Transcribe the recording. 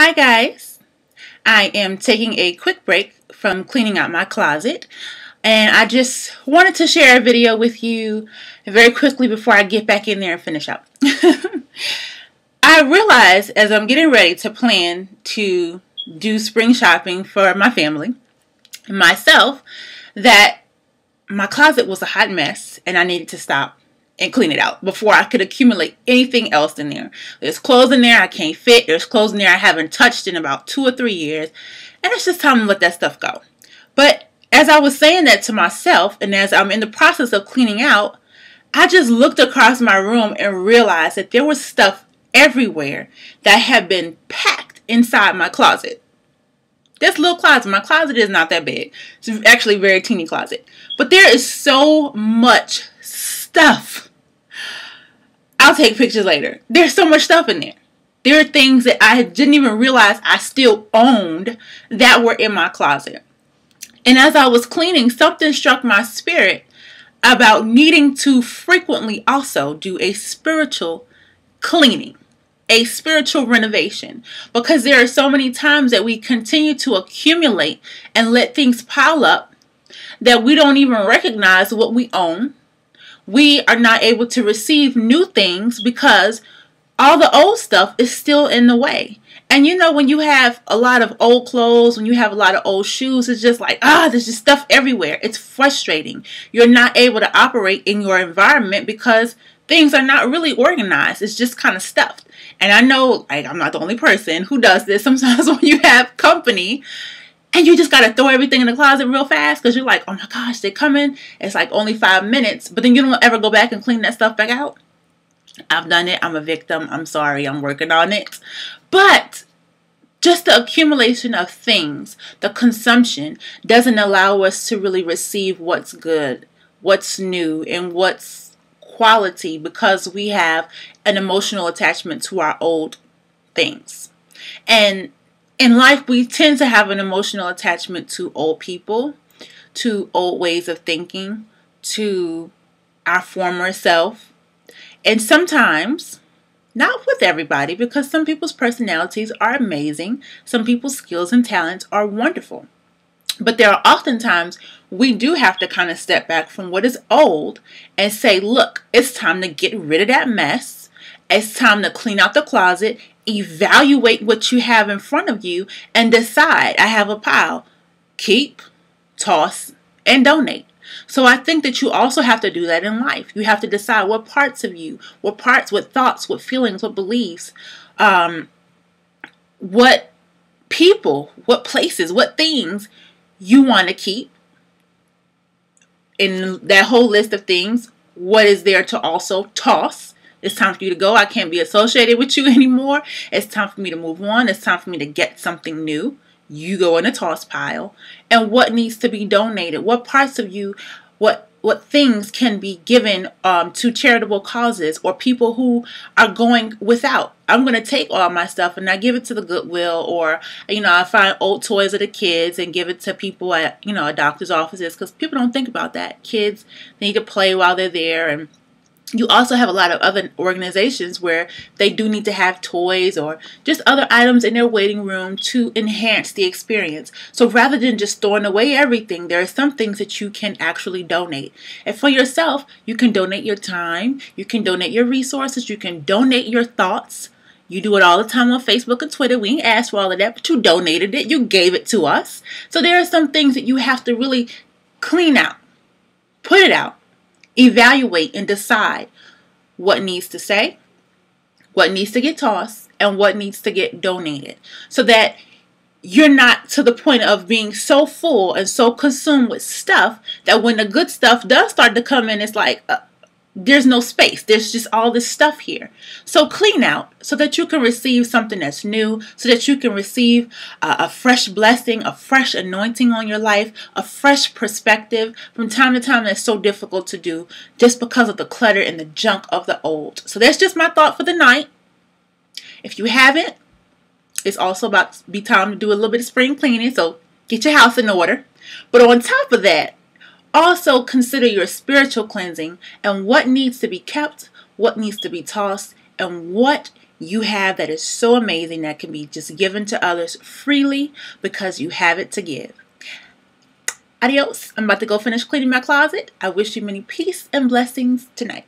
Hi guys, I am taking a quick break from cleaning out my closet and I just wanted to share a video with you very quickly before I get back in there and finish up. I realized as I'm getting ready to plan to do spring shopping for my family and myself that my closet was a hot mess and I needed to stop and clean it out before I could accumulate anything else in there. There's clothes in there I can't fit. There's clothes in there I haven't touched in about 2 or 3 years. And it's just time to let that stuff go. But as I was saying that to myself and as I'm in the process of cleaning out, I just looked across my room and realized that there was stuff everywhere that had been packed inside my closet. This little closet, my closet is not that big. It's actually a very teeny closet. But there is so much stuff. I'll take pictures later. There's so much stuff in there. There are things that I didn't even realize I still owned that were in my closet. And as I was cleaning, something struck my spirit about needing to frequently also do a spiritual cleaning, a spiritual renovation, because there are so many times that we continue to accumulate and let things pile up that we don't even recognize what we own. We are not able to receive new things because all the old stuff is still in the way. And you know, when you have a lot of old clothes, when you have a lot of old shoes, it's just like, there's just stuff everywhere. It's frustrating. You're not able to operate in your environment because things are not really organized. It's just kind of stuffed. And I know, like, I'm not the only person who does this. Sometimes when you have company, and you just got to throw everything in the closet real fast because you're like, oh my gosh, they're coming. It's like only 5 minutes. But then you don't ever go back and clean that stuff back out. I've done it. I'm a victim. I'm sorry. I'm working on it. But just the accumulation of things, the consumption, doesn't allow us to really receive what's good, what's new, and what's quality because we have an emotional attachment to our old things. And in life, we tend to have an emotional attachment to old people, to old ways of thinking, to our former self. And sometimes, not with everybody, because some people's personalities are amazing. Some people's skills and talents are wonderful. But there are oftentimes we do have to kind of step back from what is old and say, look, it's time to get rid of that mess. It's time to clean out the closet, evaluate what you have in front of you, and decide. I have a pile. Keep, toss, and donate. So I think that you also have to do that in life. You have to decide what parts of you, what thoughts, what feelings, what beliefs, what people, what places, what things you want to keep. In that whole list of things, what is there to also toss? It's time for you to go. I can't be associated with you anymore. It's time for me to move on. It's time for me to get something new. You go in a toss pile. And what needs to be donated? What parts of you, what things can be given to charitable causes or people who are going without? I'm going to take all my stuff and I give it to the Goodwill, or, I find old toys of the kids and give it to people at, doctor's offices, because people don't think about that. Kids need to play while they're there. And you also have a lot of other organizations where they do need to have toys or just other items in their waiting room to enhance the experience. So rather than just throwing away everything, there are some things that you can actually donate. And for yourself, you can donate your time, you can donate your resources, you can donate your thoughts. You do it all the time on Facebook and Twitter. We ain't asked for all of that, but you donated it. You gave it to us. So there are some things that you have to really clean out, put it out. Evaluate and decide what needs to stay, what needs to get tossed, and what needs to get donated, so that you're not to the point of being so full and so consumed with stuff that when the good stuff does start to come in, it's like there's no space. There's just all this stuff here. So clean out so that you can receive something that's new, so that you can receive a fresh blessing, a fresh anointing on your life, a fresh perspective. From time to time, that's so difficult to do just because of the clutter and the junk of the old. So that's just my thought for the night. If you haven't, it's also about to be time to do a little bit of spring cleaning, so get your house in order. But on top of that, also consider your spiritual cleansing and what needs to be kept, what needs to be tossed, and what you have that is so amazing that can be just given to others freely because you have it to give. Adios. I'm about to go finish cleaning my closet. I wish you many peace and blessings tonight.